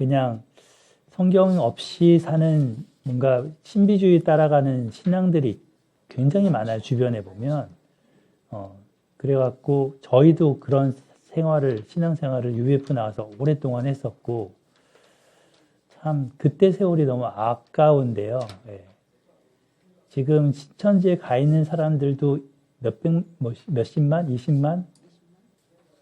그냥 성경 없이 사는 뭔가 신비주의 따라가는 신앙들이 굉장히 많아요. 주변에 보면. 그래갖고 저희도 그런 신앙생활을 UF 나와서 오랫동안 했었고, 참 그때 세월이 너무 아까운데요. 예. 지금 신천지에 가 있는 사람들도 몇십만, 20만?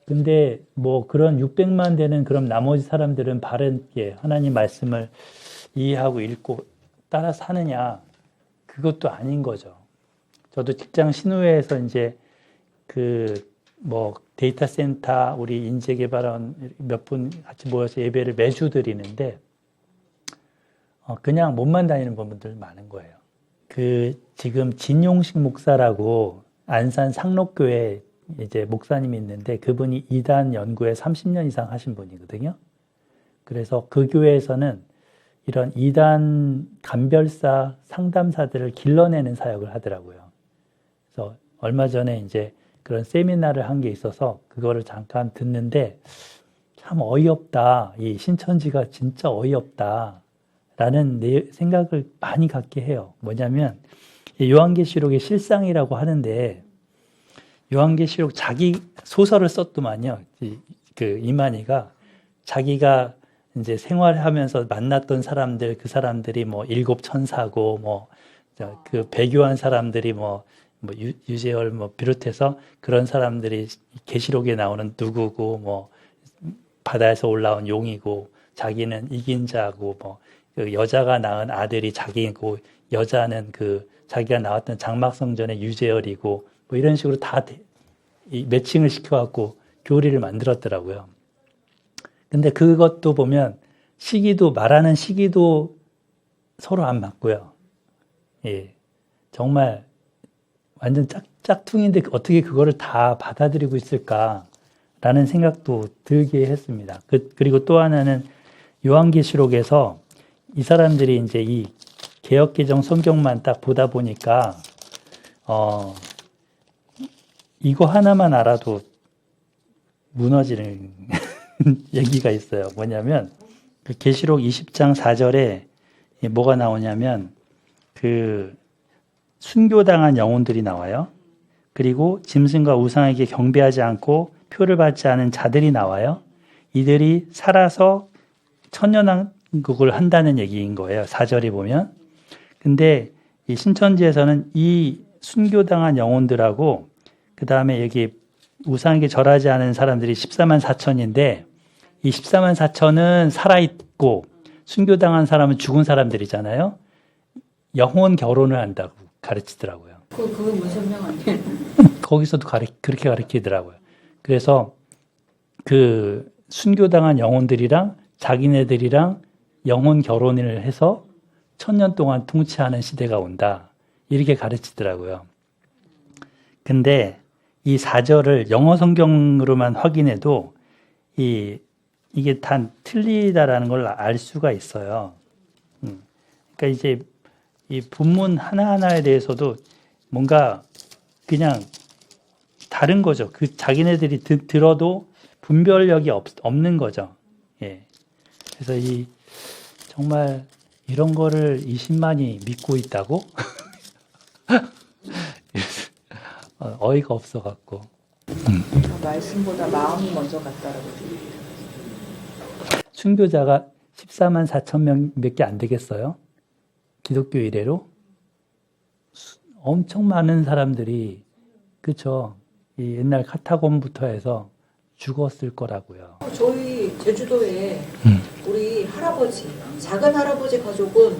근데 뭐 그런 600만 되는 그럼 나머지 사람들은 바르게 하나님 말씀을 이해하고 읽고 따라 사느냐? 그것도 아닌 거죠. 저도 직장 신우회에서 이제 데이터 센터 우리 인재개발원 몇 분 같이 모여서 예배를 매주 드리는데 그냥 몸만 다니는 분들 많은 거예요. 지금 진용식 목사라고 안산 상록교회 이제 목사님이 있는데 그분이 이단 연구에 30년 이상 하신 분이거든요. 그래서 그 교회에서는 이런 이단 감별사 상담사들을 길러내는 사역을 하더라고요. 그래서 얼마 전에 이제 그런 세미나를 한 게 있어서 그거를 잠깐 듣는데 참 어이없다. 이 신천지가 진짜 어이없다. 라는 생각을 많이 갖게 해요. 뭐냐면 요한계시록의 실상이라고 하는데 요한계시록 자기 소설을 썼더만요. 이만희가 자기가 이제 생활하면서 만났던 사람들, 그 사람들이 뭐 일곱 천사고 그 배교한 사람들이 유재열 비롯해서 그런 사람들이 계시록에 나오는 누구고 바다에서 올라온 용이고 자기는 이긴 자고 그 여자가 낳은 아들이 자기고 여자는 자기가 나왔던 장막성전의 유재열이고 이런 식으로 다 매칭을 시켜갖고 교리를 만들었더라고요. 근데 그것도 보면 말하는 시기도 서로 안 맞고요. 예. 정말 완전 짝퉁인데 어떻게 그거를 다 받아들이고 있을까라는 생각도 들게 했습니다. 그리고 또 하나는 요한계시록에서 이 사람들이 이제 이 개역개정 성경만 딱 보다 보니까 이거 하나만 알아도 무너지는 얘기가 있어요. 뭐냐면 그 계시록 20장 4절에 뭐가 나오냐면 순교당한 영혼들이 나와요. 그리고 짐승과 우상에게 경배하지 않고 표를 받지 않은 자들이 나와요. 이들이 살아서 천년왕국을 한다는 얘기인 거예요. 4절에 보면. 근데 이 신천지에서는 이 순교당한 영혼들하고 그 다음에 여기 우상에게 절하지 않은 사람들이 14만 4천인데 이 14만 4천은 살아있고 순교당한 사람은 죽은 사람들이잖아요. 영혼 결혼을 한다고 가르치더라고요. 그건 무설명 아니에요? 거기서도 그렇게 가르치더라고요. 그래서 그 순교당한 영혼들이랑 자기네들이랑 영혼 결혼을 해서 1000년 동안 통치하는 시대가 온다. 이렇게 가르치더라고요. 근데 이 4절을 영어 성경으로만 확인해도 이게 다 틀리다라는 걸 알 수가 있어요. 그러니까 이제 이 본문 하나하나에 대해서도 뭔가 그냥 다른 거죠. 자기네들이 들어도 분별력이 없는 거죠. 예. 그래서 정말 이런 거를 20만이 믿고 있다고? 어이가 없어갖고. 말씀보다 마음이 먼저 갔다라고 들립니다. 순교자가 14만 4천 명밖에 안 되겠어요? 기독교 이래로? 엄청 많은 사람들이, 그쵸? 이 옛날 카타콤부터 해서 죽었을 거라고요. 저희 제주도에 우리 할아버지, 작은 할아버지 가족은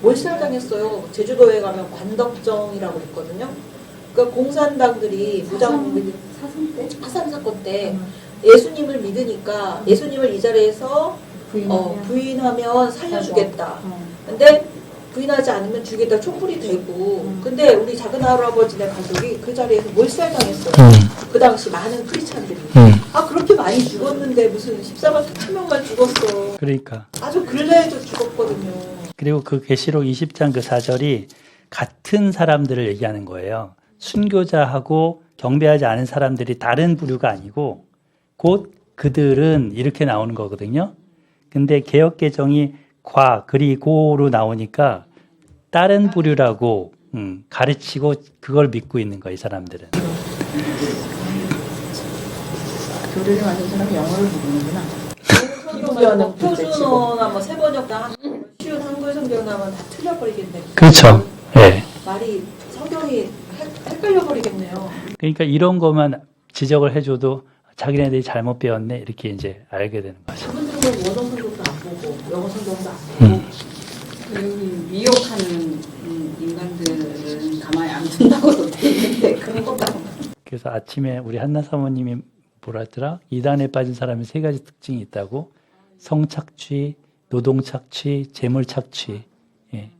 몰살당했어요. 제주도에 가면 관덕정이라고 있거든요. 그러니까 공산당들이 사상 사건 때 예수님을 믿으니까 예수님을 이 자리에서 부인하면 살려주겠다. 근데 부인하지 않으면 죽이다 촛불이 되고 근데 우리 작은 할아버지네 가족이 그 자리에서 몰살당했어요. 그 당시 많은 크리스찬들이 그렇게 많이 죽었는데 무슨 14만 4천 명만 죽었어. 그러니까 아주 근래에도 죽었거든요. 그리고 그 계시록 20장 그 4절이 같은 사람들을 얘기하는 거예요. 순교자하고 경배하지 않은 사람들이 다른 부류가 아니고 곧 그들은 이렇게 나오는 거거든요. 근데 개역개정이 과 그리고로 나오니까 다른 부류라고 가르치고 그걸 믿고 있는 거야, 이 사람들은. 교리를 만든 사람이 영어를 모르는구나. 성경은 표준어나 뭐 세번역나 쉬운 한글 성경 나면 다 틀려버리겠네. 그렇죠. 예. 말이 성경이 헷갈려버리겠네요. 그러니까 이런 것만 지적을 해줘도 자기네들이 잘못 배웠네 이렇게 이제 알게 되는 거죠. 그분들은 원어 성경도 안 보고 영어 성경도 안 보고 그 미혹하는 인간들은 가만히 안 둔다고도 돼 있는데 그런 것도 그래서 아침에 우리 한나 사모님이 뭐라 했더라? 이단에 빠진 사람이 세 가지 특징이 있다고. 성착취, 노동착취, 재물착취. 예.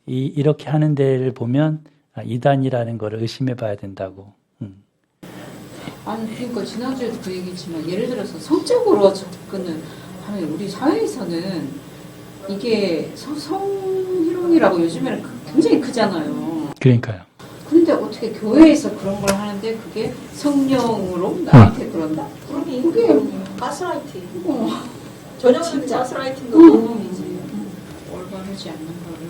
이렇게 하는 데를 보면 이단이라는 거를 의심해 봐야 된다고. 아니 그러니까 지난주에도 그 얘기했지만 예를 들어서 성적으로 접근을 하면 우리 사회에서는 이게 성희롱이라고 요즘에는 굉장히 크잖아요. 그러니까요. 근데 어떻게 교회에서 그런 걸 하는데 그게 성령으로 나한테 그런다? 그러니 그게 가스라이팅. 진짜. 전형적인 가스라이팅도 그놈이지. 올바르지 않는 거를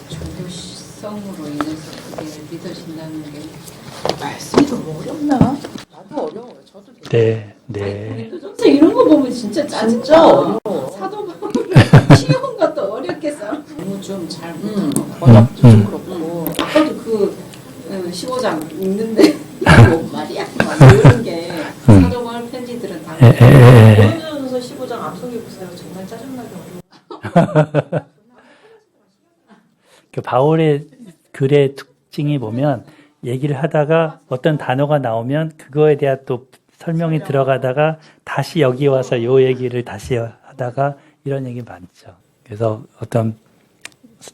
종교성으로 인해서 그게 믿어진다는 게 말씀이 너무 어렵나? 나도 어려워요. 저도 되게. 네. 진짜 이런 거 보면 진짜 짜증나. 진짜 어려워. 사도 바울은 쉬운 것도 어렵겠어. 너무 좀 잘 못한 거. 번역도 좀 그렇고. 아까도 그 15장 읽는데 뭔 말이야? 막 이런 게 사도 바울 편지들은 다 고린도전서 15장 앞서기 보세요. 정말 짜증나게 어려워. 그 바울의 글의 특징이 보면 얘기를 하다가 어떤 단어가 나오면 그거에 대한 또 설명이 들어가다가 다시 여기 와서 요 얘기를 다시 하다가 이런 얘기 많죠. 그래서 어떤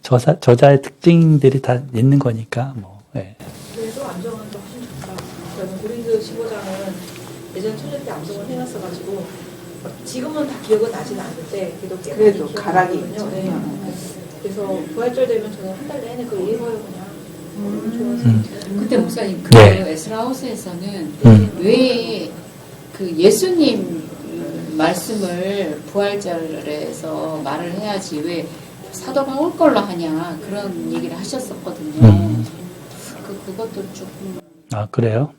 저자의 특징들이 다 있는 거니까 뭐. 예. 그래도 암송은 좀 훨씬 좋다. 저는 고린도 15장은 예전 초대 때 암송을 해놨어가지고 지금은 다 기억은 나진 않는데 그래도 가락이 있죠. 네. 그래서 부활절 되면 저는 한 달 내내 그거 읽어요 그냥. 좋아서. 근데 목사님 그 네. 에스라하우스에서는 왜 그 예수님 말씀을 부활절에서 말을 해야지 왜 사도 바울 걸로 하냐 그런 얘기를 하셨었거든요. 그것도 조금 그래요?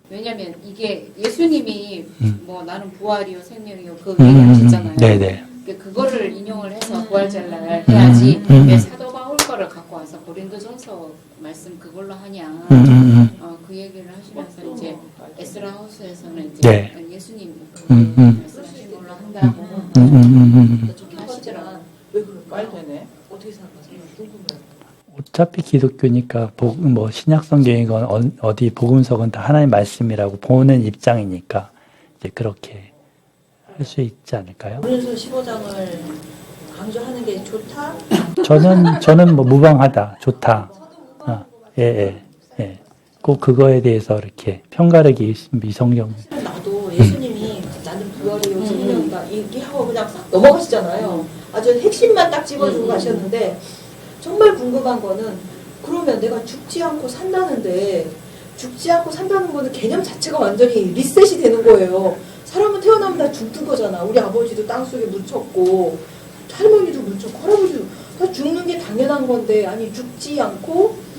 왜냐면 이게 예수님이 뭐 나는 부활이요 생명이요 그 얘기를 하셨잖아요. 네네. 그거를 인용을 해서 부활절날 해야지 왜 사도 바울 거를 갖고 와서 고린도전서 말씀 그걸로 하냐 그 얘기를 하시면서 이제 에스라하우스에서는 이제 네. 예수님 말씀하신 걸로 한다고 좋긴 하시지만 왜 그럴까요? 되네. 어떻게 생각하세요? 궁금해요. 어차피 기독교니까 뭐 신약 성경이건 어디 복음서건 다 하나님 말씀이라고 보는 입장이니까 이제 그렇게 할 수 있지 않을까요? 고린도서 15장을 강조하는 게 좋다? 저는 뭐 무방하다, 좋다. 예. 꼭 그거에 대해서 이렇게 편가르기 미성경. 나도 예수님이 나는 부활이요 생명이다 얘기하고 그냥 싹 넘어가시잖아요. 아주 핵심만 딱 집어주고 가셨는데 정말 궁금한 거는 그러면 내가 죽지 않고 산다는데 죽지 않고 산다는 거는 개념 자체가 완전히 리셋이 되는 거예요. 사람은 태어나면 다 죽는 거잖아. 우리 아버지도 땅속에 묻혔고 할머니도 묻혔고 할아버지도 다 죽는 게 당연한 건데 아니 죽지 않고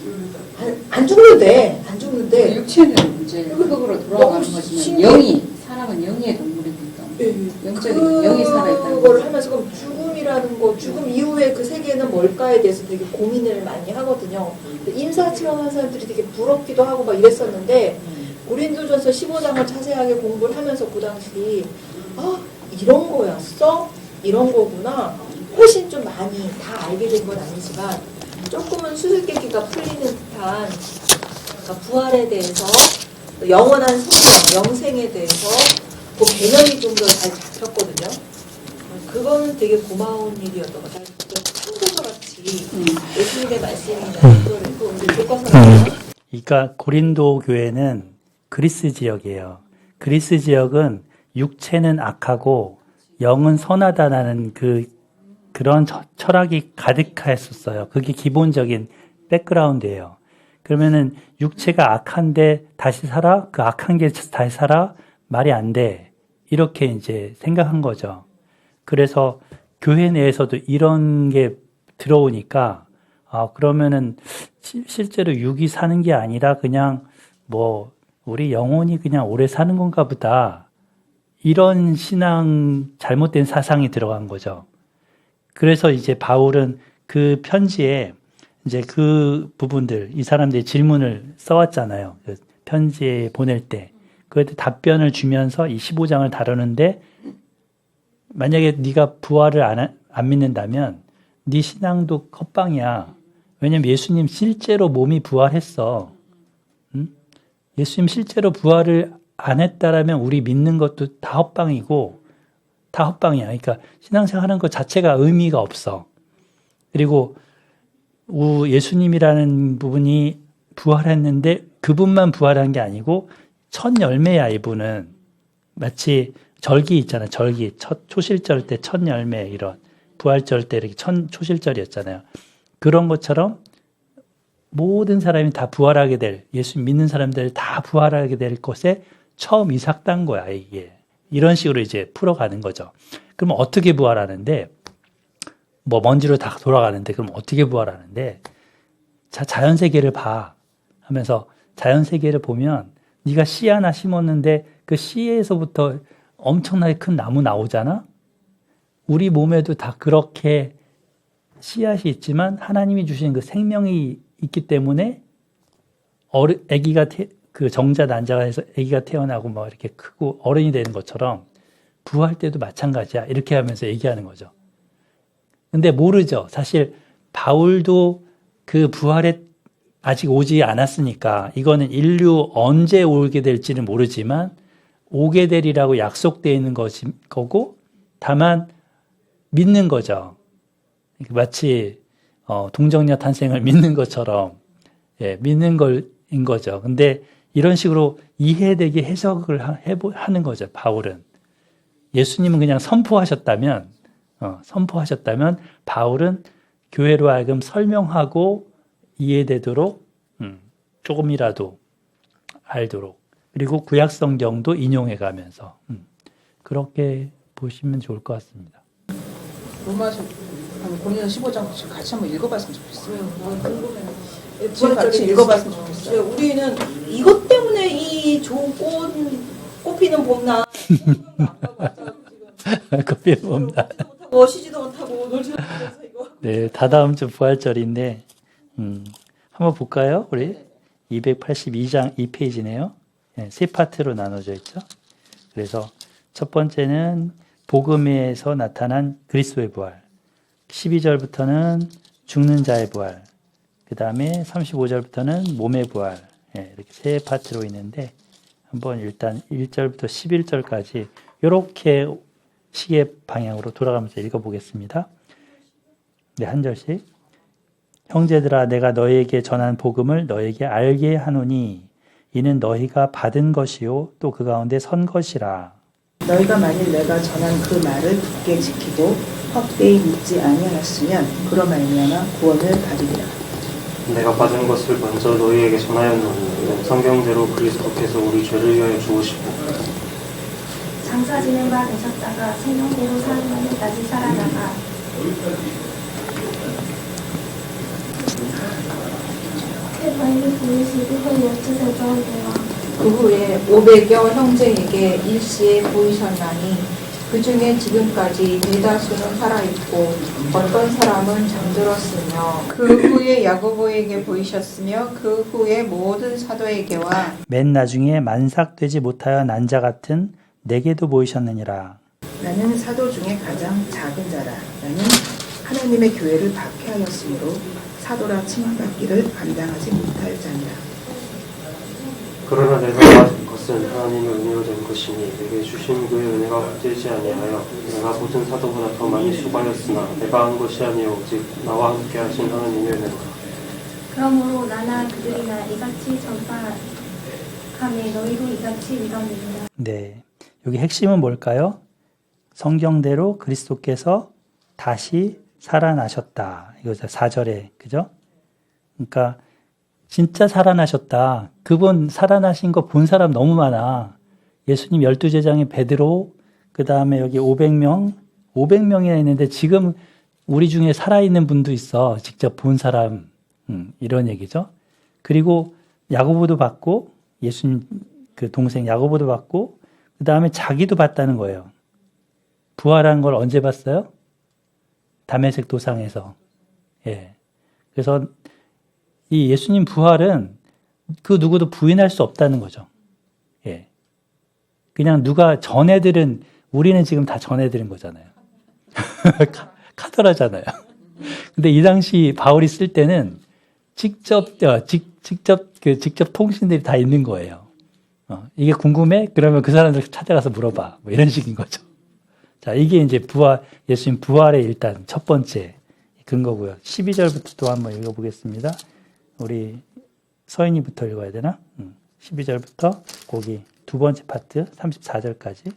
안 죽는데 육체는 이제 흙으로 돌아가는 거지만 사람은 영의 동물이니까 영적인 영이 살아있다는 그걸 하면서 그럼 죽음이라는 거 죽음 이후에 그 세계는 뭘까에 대해서 되게 고민을 많이 하거든요. 임사 체험한 사람들이 되게 부럽기도 하고 막 이랬었는데 고린도전서 15장을 자세하게 공부를 하면서 그 당시 이런 거였어? 이런 거구나. 훨씬 좀 많이 다 알게 된 건 아니지만 조금은 수수께끼가 풀리는 듯한 그러니까 부활에 대해서 영원한 생명, 영생에 대해서 그 개념이 좀 더 잘 잡혔거든요. 그거는 되게 고마운 일이었던 것 같아요. 참고서같이 예수님의 말씀이나 이거를 또 교과서라고 그러니까 고린도 교회는 그리스 지역이에요. 그리스 지역은 육체는 악하고 영은 선하다라는 그런 철학이 가득했었어요. 그게 기본적인 백그라운드예요. 그러면은 육체가 악한데 다시 살아? 그 악한 게 다시 살아? 말이 안 돼. 이렇게 이제 생각한 거죠. 그래서 교회 내에서도 이런 게 들어오니까 그러면은 실제로 육이 사는 게 아니라 그냥 뭐 우리 영혼이 그냥 오래 사는 건가 보다. 이런 신앙 잘못된 사상이 들어간 거죠. 그래서 이제 바울은 그 편지에 이제 그 부분들, 이 사람들이 질문을 써왔잖아요. 그 편지에 보낼 때. 그에 답변을 주면서 이 15장을 다루는데 만약에 네가 부활을 안 믿는다면 네 신앙도 헛방이야. 왜냐면 예수님 실제로 몸이 부활했어. 응? 예수님 실제로 부활을 안 했다라면 우리 믿는 것도 다 헛방이고 다 헛방이야. 그러니까 신앙생활하는 것 자체가 의미가 없어. 그리고 예수님이라는 부분이 부활했는데 그분만 부활한 게 아니고 첫 열매야. 이분은 마치 절기 있잖아요. 절기 초실절 때 첫 열매 이런 부활절 때 이렇게 초실절이었잖아요. 그런 것처럼 모든 사람이 다 부활하게 될, 예수 믿는 사람들 다 부활하게 될 것에 처음 이삭단 거야, 이게. 이런 식으로 이제 풀어가는 거죠. 그럼 어떻게 부활하는데, 뭐 먼지로 다 돌아가는데, 그럼 어떻게 부활하는데, 자연세계를 봐. 하면서 자연세계를 보면, 네가 씨 하나 심었는데, 그 씨에서부터 엄청나게 큰 나무 나오잖아? 우리 몸에도 다 그렇게 씨앗이 있지만, 하나님이 주신 그 생명이 있기 때문에, 아기가 그 정자 난자가 해서 아기가 태어나고 뭐 이렇게 크고 어른이 되는 것처럼 부활 때도 마찬가지야. 이렇게 하면서 얘기하는 거죠. 근데 모르죠. 사실 바울도 그 부활에 아직 오지 않았으니까 이거는 인류 언제 오게 될지는 모르지만 오게 되리라고 약속되어 있는 거고 다만 믿는 거죠. 마치 동정녀 탄생을 믿는 것처럼 믿는 걸인 거죠. 근데 이런 식으로 이해되게 해석을 하는 거죠. 바울은. 예수님은 그냥 선포하셨다면 바울은 교회로 하여금 설명하고 이해되도록 조금이라도 알도록 그리고 구약 성경도 인용해 가면서 그렇게 보시면 좋을 것 같습니다. 로마서 고린도 15장 같이 한번 읽어봤으면 좋겠어요. 궁금해요. 지금 같이 읽어봤으면 좋겠어요. 우리는 이것 때문에 이 좋은 꽃 피는 봄날 커피 봅니다. 쉬지도 못하고 놀지도 못해서 이거. 네, 다다음 주 부활절인데 한번 볼까요? 우리 282장 2페이지네요. 네, 세 파트로 나눠져 있죠. 그래서 첫 번째는 복음에서 나타난 그리스도의 부활, 12절부터는 죽는 자의 부활, 그 다음에 35절부터는 몸의 부활, 이렇게 세 파트로 있는데 한번 일단 1절부터 11절까지 이렇게 시계 방향으로 돌아가면서 읽어보겠습니다. 네, 한 절씩. 형제들아, 내가 너희에게 전한 복음을 너희에게 알게 하노니 이는 너희가 받은 것이요 또 그 가운데 선 것이라. 너희가 만일 내가 전한 그 말을 굳게 지키고 헛되이 믿지 아니하였으면 그로 말미암아 구원을 받으리라. 내가 받은 것을 먼저 너희에게 전하였노니 성경대로 그리스도께서 우리 죄를 위하여 죽으시고 장사 지낸 바 되셨다가 생명대로 사는 날까지 살아나가 새 발을 보이시고 그 여쭈서 저한테와 그 후에 500여 형제에게 일시에 보이셨나니 그 중에 지금까지 대다수는 살아있고 어떤 사람은 잠들었으며 그 후에 야고보에게 보이셨으며 그 후에 모든 사도에게와 맨 나중에 만삭되지 못하여 난 자 같은 내게도 보이셨느니라. 나는 사도 중에 가장 작은 자라. 나는 하나님의 교회를 박해하였으므로 사도라 칭함받기를 감당하지 못할 자니라. 그러나 내가 받은 것은 하나님의 은혜로 된 것이니 내게 주신 그의 은혜가 헛되지 아니하여 내가 모든 사도보다 더 많이 수고하였으나 내가 한 것이 아니요 오직 나와 함께 하신 하나님의 은혜라. 그러므로 나나 그들이나 이같이 전파함에 너희도 이같이 믿었느니라. 네, 여기 핵심은 뭘까요? 성경대로 그리스도께서 다시 살아나셨다. 이거죠. 4절에. 그죠? 그러니까 진짜 살아나셨다. 그분 살아나신 거 본 사람 너무 많아. 예수님 12제자의 베드로, 그 다음에 여기 500명, 500명이나 있는데 지금 우리 중에 살아있는 분도 있어. 직접 본 사람. 이런 얘기죠. 그리고 야고보도 봤고 예수님 그 동생 야고보도 봤고 그 다음에 자기도 봤다는 거예요. 부활한 걸 언제 봤어요? 다메섹 도상에서. 예. 그래서 이 예수님 부활은 그 누구도 부인할 수 없다는 거죠. 예. 그냥 누가 전해들은 우리는 지금 다 전해들은 거잖아요. 카더라잖아요. 근데 이 당시 바울이 쓸 때는 직접 통신들이 다 있는 거예요. 이게 궁금해? 그러면 그 사람들 찾아가서 물어봐. 뭐 이런 식인 거죠. 자, 이게 이제 예수님 부활의 일단 첫 번째 근거고요. 12절부터 또 한번 읽어보겠습니다. 우리 서인이부터 읽어야 되나? 12절부터 거기 두 번째 파트 34절까지.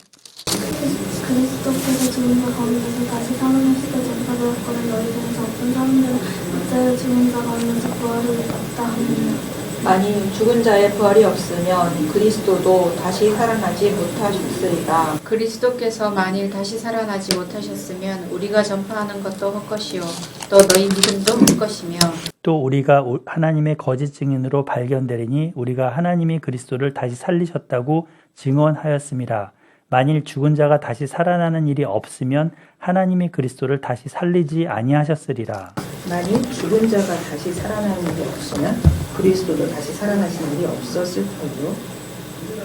그리스도께서 죽은 자 가운데서 다시 살아나실 때 전파되었거든 너희 중에서 어떤 사람들은 어째 죽은 자 가운데서 부활이 없다 하느냐. 만일 죽은 자의 부활이 없으면 그리스도도 다시 살아나지 못하셨으리라. 그리스도께서 만일 다시 살아나지 못하셨으면 우리가 전파하는 것도 헛것이요 또 너희 믿음도 헛것이며 또 우리가 하나님의 거짓 증인으로 발견되리니 우리가 하나님이 그리스도를 다시 살리셨다고 증언하였음이라. 만일 죽은 자가 다시 살아나는 일이 없으면 하나님이 그리스도를 다시 살리지 아니하셨으리라. 만일 죽은 자가 다시 살아나는 일이 없으면 그리스도도 다시 살아나시는 일이 없었을 터이요.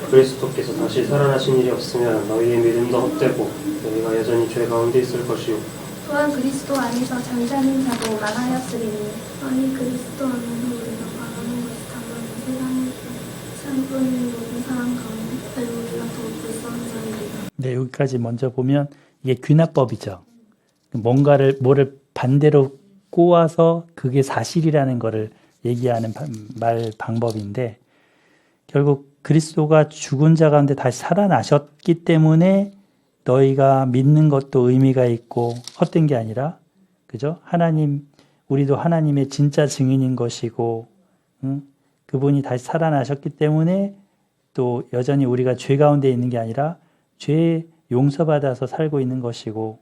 그리스도께서 다시 살아나신 일이 없으면 너희의 믿음도 헛되고 너희가 여전히 죄 가운데 있을 것이요. 또한 그리스도 안에서 잠자는 자도 많아였으리니 아니 그리스도 안에서 우리가 바라는 것이 다만 세상의 상분인 모든 사람 가운데 우리가 더 불쌍한 자이리라. 네, 여기까지 먼저 보면 이게 귀납법이죠. 뭐를 반대로 꼬아서 그게 사실이라는 거를 얘기하는 말 방법인데 결국 그리스도가 죽은 자 가운데 다시 살아나셨기 때문에 너희가 믿는 것도 의미가 있고 헛된 게 아니라 그죠? 우리도 하나님의 진짜 증인인 것이고 그분이 다시 살아나셨기 때문에 또 여전히 우리가 죄 가운데 있는 게 아니라 죄 용서받아서 살고 있는 것이고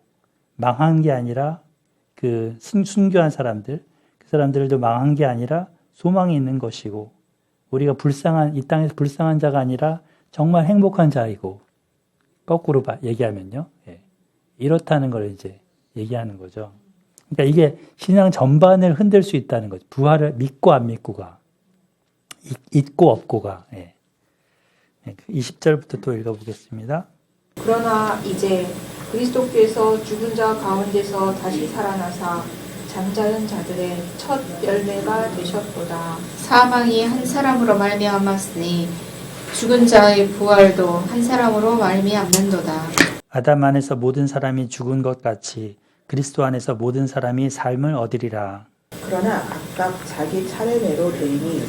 망한 게 아니라 그 순교한 사람들 그 사람들도 망한 게 아니라 소망이 있는 것이고 우리가 이 땅에서 불쌍한 자가 아니라 정말 행복한 자이고 거꾸로 얘기하면요. 예. 이렇다는 걸 이제 얘기하는 거죠. 그러니까 이게 신앙 전반을 흔들 수 있다는 거죠. 부활을 믿고 안 믿고가 있고 없고가. 예. 20절부터 또 읽어보겠습니다. 그러나 이제 그리스도께서 죽은 자 가운데서 다시 살아나사 잠자는 자들의 첫 열매가 되셨도다. 사망이 한 사람으로 말미암았으니 죽은 자의 부활도 한 사람으로 말미암는도다. 아담 안에서 모든 사람이 죽은 것 같이 그리스도 안에서 모든 사람이 삶을 얻으리라. 그러나 각각 자기 차례대로 되리니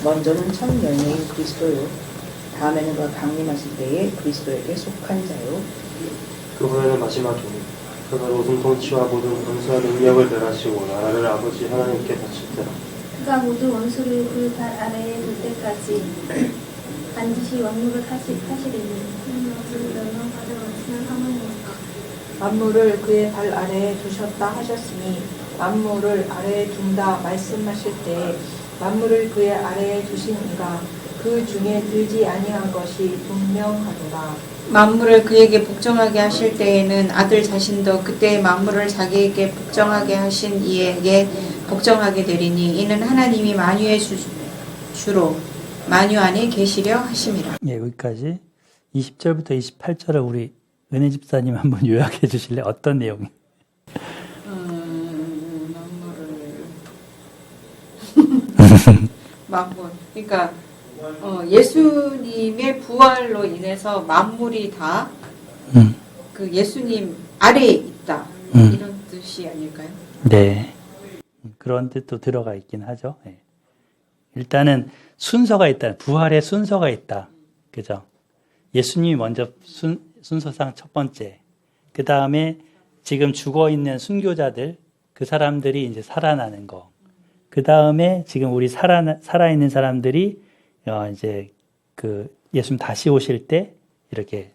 먼저는 첫 열매인 그리스도요 다음에는 그가 강림하실 때에 그리스도에게 속한 자요 그 후에는 마지막이니 그가 모든 통치와 모든 권세와 능력을 멸하시고 나라를 아버지 하나님께 바칠 때라. 그가 모든 원수를 그 발 아래에 둘 때까지 반드시 왕국을 하시리니 그는 어찌 멸망받을 원수는 하나님이니까. 만물을 그의 발 아래에 두셨다 하셨으니 만물을 아래에 둔다 말씀하실 때 만물을 그의 아래에 두신 이가 그 중에 들지 아니한 것이 분명하도다. 만물을 그에게 복종하게 하실 때에는 아들 자신도 그때의 만물을 자기에게 복종하게 하신 이에게 복종하게 되리니 이는 하나님이 만유의 주로 만유 안에 계시려 하심이라. 예, 여기까지 20절부터 28절을 우리 은혜 집사님 한번 요약해 주실래? 어떤 내용이? 만물. 그러니까 예수님의 부활로 인해서 만물이 다 그 예수님 아래에 있다. 이런 뜻이 아닐까요? 네. 그런 뜻도 들어가 있긴 하죠. 네. 일단은 순서가 있다. 부활의 순서가 있다. 그죠? 예수님이 먼저 순서상 첫 번째. 그 다음에 지금 죽어 있는 순교자들, 그 사람들이 이제 살아나는 거. 그 다음에 지금 우리 살아있는 사람들이 이제 그 예수님 다시 오실 때 이렇게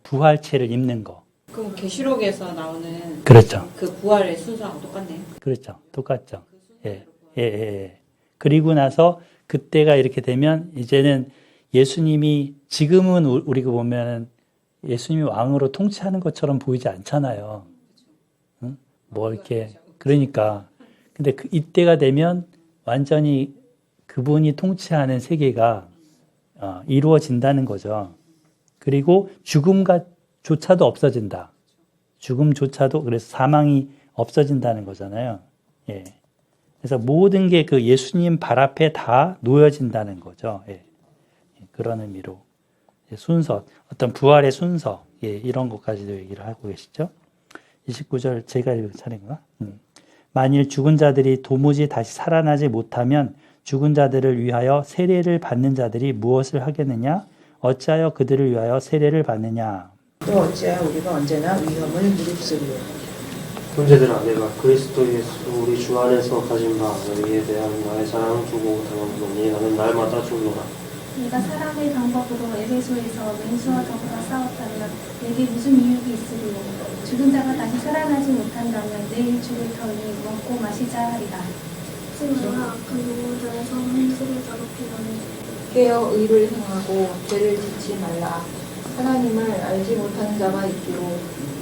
부활체를 입는 거. 그럼 계시록에서 나오는 그렇죠. 그 부활의 순서하고 똑같네요. 그렇죠. 똑같죠. 그 순서대로 예, 예, 예. 그리고 나서 그때가 이렇게 되면 이제는 예수님이 지금은 우리가 보면은 예수님이 왕으로 통치하는 것처럼 보이지 않잖아요. 응? 뭐 이렇게 그러니까 근데 이때가 되면 완전히 그분이 통치하는 세계가 이루어진다는 거죠. 그리고 죽음조차도 없어진다. 죽음조차도 그래서 사망이 없어진다는 거잖아요. 예. 그래서 모든 게 그 예수님 발 앞에 다 놓여진다는 거죠. 예. 그런 의미로 순서, 어떤 부활의 순서, 예, 이런 것까지도 얘기를 하고 계시죠. 29절 제가 읽을 차례인가? 만일 죽은 자들이 도무지 다시 살아나지 못하면 죽은 자들을 위하여 세례를 받는 자들이 무엇을 하겠느냐? 어찌하여 그들을 위하여 세례를 받느냐? 또 어찌하여 우리가 언제나 위험을 무릅쓰리요. 형제들아, 내가 그리스도 예수 우리 주 안에서 가진 바 너희에 대한 나의 사랑을 두고 당하노니 나는 날마다 죽노라. 네가 사람의 방법으로 에베소에서 맹수와 더불어 싸웠다면 내게 무슨 이유가 있으리요. 죽은 자가 다시 살아나지 못한다면 내일 죽을 터니 먹고 마시자 하리라. 친구들아, 그 누구들에서 흠수를 더럽히더니 깨어 의를 행하고 죄를 짓지 말라. 하나님을 알지 못하는 자가 있기로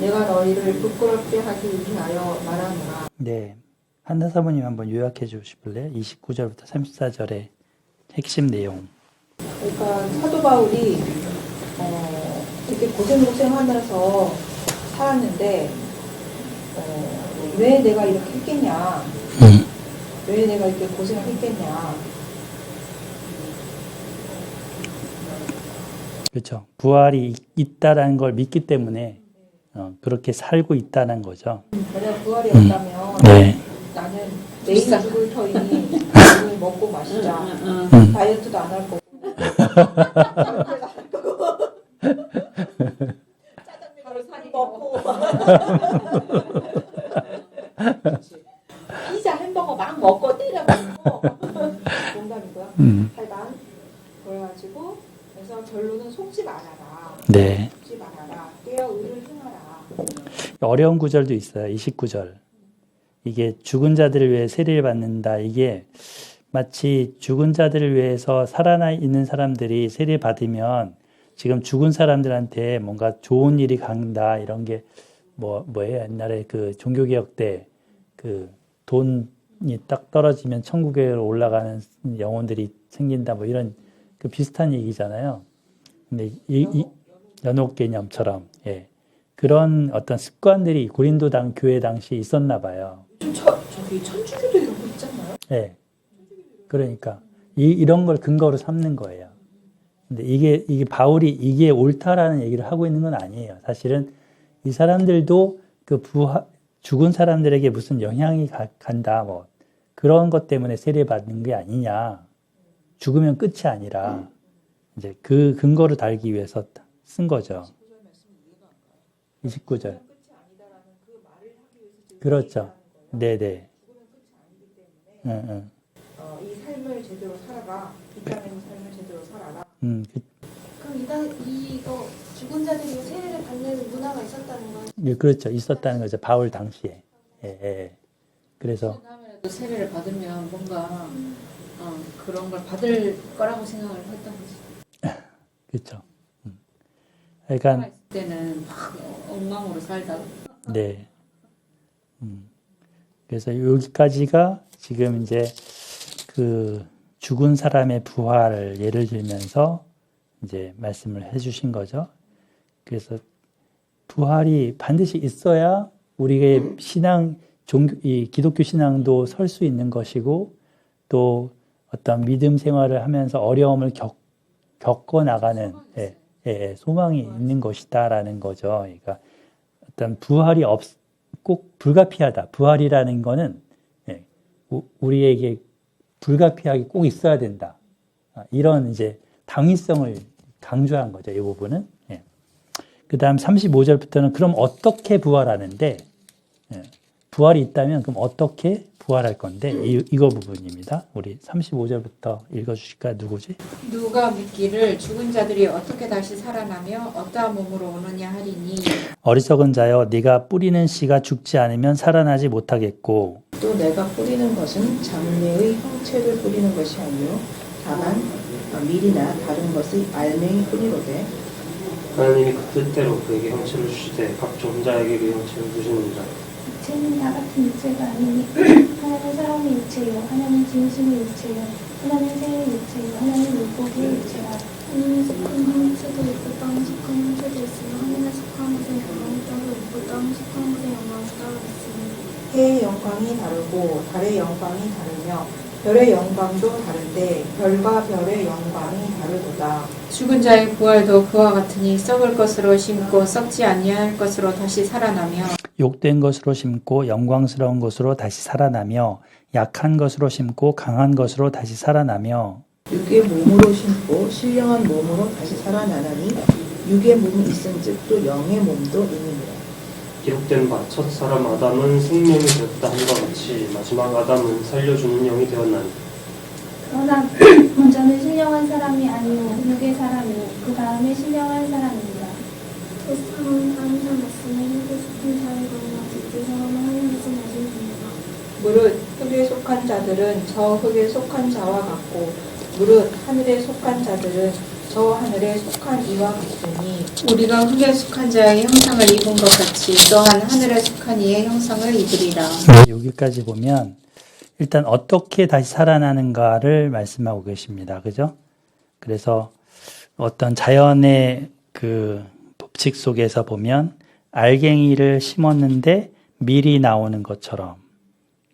내가 너희를 부끄럽게 하기 위하여 말하노라. 네. 한나 사모님 한번 요약해 주실래요? 29절부터 34절의 핵심 내용. 그러니까 사도 바울이 이렇게 고생하면서 살았는데 왜 내가 이렇게 했겠냐? 왜 내가 이렇게 고생을 했겠냐? 그렇죠. 부활이 있다라는 걸 믿기 때문에 그렇게 살고 있다는 거죠. 만약 부활이 없다면 네. 나는 내일 죽을 터이니 오늘 먹고 마시자. 다이어트도 안 할 거고. 짜장면으로 살이 먹고. 피자 햄버거 막 먹고 때려 먹고. 농담이고요. 하여간 그래가지고 그래서 결론은 속지 말아라. 네. 속지 말아라. 깨어 의를 행하라. 어려운 구절도 있어요. 29절. 이게 죽은 자들을 위해 세례를 받는다. 이게 마치 죽은 자들을 위해서 살아나 있는 사람들이 세례 받으면 지금 죽은 사람들한테 뭔가 좋은 일이 간다. 이런 게 뭐예요? 옛날에 그 종교개혁 때 그 돈이 딱 떨어지면 천국에 올라가는 영혼들이 생긴다. 뭐 이런 그 비슷한 얘기잖아요. 근데 이 연옥 개념처럼, 예. 그런 어떤 습관들이 고린도 교회 당시에 있었나 봐요. 저기 천주교도 이런 거 있잖아요. 예. 그러니까 이런 걸 근거로 삼는 거예요. 근데 이게 바울이 이게 옳다라는 얘기를 하고 있는 건 아니에요. 사실은 이 사람들도 그 죽은 사람들에게 무슨 영향이 간다, 뭐 그런 것 때문에 세례받는 게 아니냐. 죽으면 끝이 아니라 이제 그 근거를 달기 위해서 쓴 거죠. 29절. 그렇죠. 네네. 이 삶을 제대로 살아라. 이 땅의 삶을 제대로 살아라. 그럼 이거 죽은 자들이 세례를 받는 문화가 있었다는 거예요? 예, 그렇죠. 있었다는 거죠. 바울 당시에. 예. 그래서 다음에라도 세례를 받으면 뭔가 그런 걸 받을 거라고 생각을 했던 거지. 그렇죠. 그러니까 살아있을 때는 막 엉망으로 살다가 네. 그래서 여기까지가 지금 이제 그 죽은 사람의 부활을 예를 들면서 이제 말씀을 해주신 거죠. 그래서 부활이 반드시 있어야 우리의 이 기독교 신앙도 설 수 있는 것이고 또 어떤 믿음 생활을 하면서 어려움을 겪어 나가는 소망이 있는 것이다라는 거죠. 그러니까 어떤 부활이 꼭 불가피하다. 부활이라는 거는 우리에게 불가피하게 꼭 있어야 된다. 이런 이제 당위성을 강조한 거죠. 이 부분은. 그 다음 35절부터는 그럼 어떻게 부활하는데 부활이 있다면 그럼 어떻게 부활할 건데 이거 부분입니다. 우리 35절부터 읽어주실까요? 누구지? 누가 묻기를 죽은 자들이 어떻게 다시 살아나며 어떠한 몸으로 오느냐 하리니 어리석은 자여 네가 뿌리는 씨가 죽지 않으면 살아나지 못하겠고 또 내가 뿌리는 것은 장래의 형체를 뿌리는 것이 아니요 다만 밀이나 다른 것의 알맹이 뿌리로되 하나님이 그 뜻대로 그에게 형체를 주시되 각 종자에게 그 형체를 주시느니라. 육체는 다 같은 육체가 아니니 하나는 사람의 육체요 하나는 짐승의 육체요 하나는 새의 육체요 하나는 물고기의 육체라. 하늘에 속한 형체도 있고 땅에 속한 형체도 있으며 하늘에 속한 것에 영광이 따로 있고 땅에 속한 것에 영광이 따로 있으니 해의 영광이 다르고 달의 영광이 다르며 별의 영광도 다른데 별과 별의 영광이 다르도다. 죽은 자의 부활도 그와 같으니 썩을 것으로 심고 썩지 아니할 것으로 다시 살아나며 욕된 것으로 심고 영광스러운 것으로 다시 살아나며 약한 것으로 심고 강한 것으로 다시 살아나며 육의 몸으로 심고 신령한 몸으로 다시 살아나나니 육의 몸이 있은즉 또 영의 몸도 있느니라. 기록된 바 첫 사람 아담은 생명이 되었다 함과 같이 마지막 아담은 살려주는 영이 되었나니 그러나 먼저는 신령한 사람이 아니요 육의 사람이요 그 다음에 신령한 사람입니다. 첫사람은 항상 말씀을 흙에 속한 자이거니와 둘째 사람은 하늘에서 나신 분이다. 무릇 흙에 속한 자들은 저 흙에 속한 자와 같고 무릇 하늘에 속한 자들은 저 하늘에 속한 이와 같으니 우리가 흙에 속한 자의 형상을 입은 것 같이 또한 하늘에 속한 이의 형상을 입으리라. 여기까지 보면 일단 어떻게 다시 살아나는가를 말씀하고 계십니다. 그죠? 그래서 어떤 자연의 그 법칙 속에서 보면 알갱이를 심었는데 밀이 나오는 것처럼,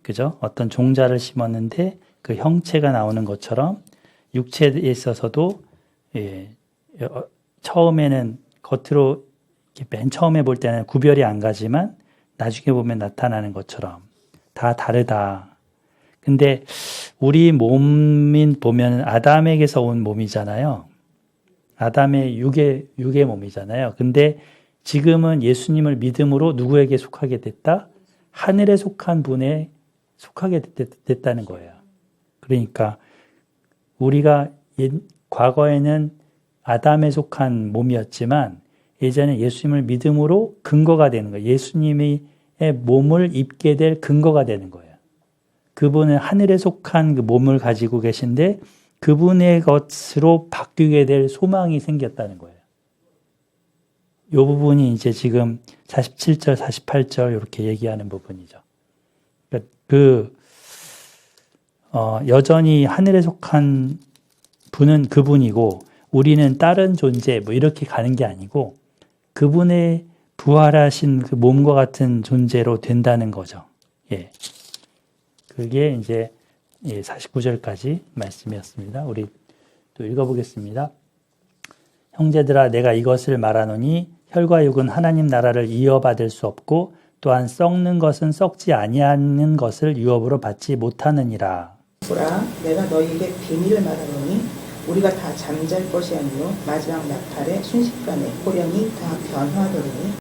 그죠? 어떤 종자를 심었는데 그 형체가 나오는 것처럼 육체에 있어서도 처음에는 겉으로 맨 처음에 볼 때는 구별이 안 가지만 나중에 보면 나타나는 것처럼 다 다르다. 근데 우리 몸인 보면 아담에게서 온 몸이잖아요. 아담의 육의 몸이잖아요. 근데 지금은 예수님을 믿음으로 누구에게 속하게 됐다? 하늘에 속한 분에 속하게 됐다는 거예요. 그러니까 우리가 과거에는 아담에 속한 몸이었지만 예전에 예수님을 믿음으로 근거가 되는 거예요. 예수님의 몸을 입게 될 근거가 되는 거예요. 그분은 하늘에 속한 그 몸을 가지고 계신데 그분의 것으로 바뀌게 될 소망이 생겼다는 거예요. 이 부분이 이제 지금 47절, 48절 이렇게 얘기하는 부분이죠. 여전히 하늘에 속한 분은 그분이고 우리는 다른 존재 뭐 이렇게 가는 게 아니고 그분의 부활하신 그 몸과 같은 존재로 된다는 거죠. 예. 그게 이제 49절까지 말씀이었습니다. 우리 또 읽어보겠습니다. 형제들아 내가 이것을 말하노니 혈과 육은 하나님 나라를 이어받을 수 없고 또한 썩는 것은 썩지 아니하는 것을 유업으로 받지 못하느니라. 보라 내가 너희에게 비밀을 말하노니 우리가 다 잠잘 것이 아니요 마지막 나팔에 순식간에 호령이 다 변화되리니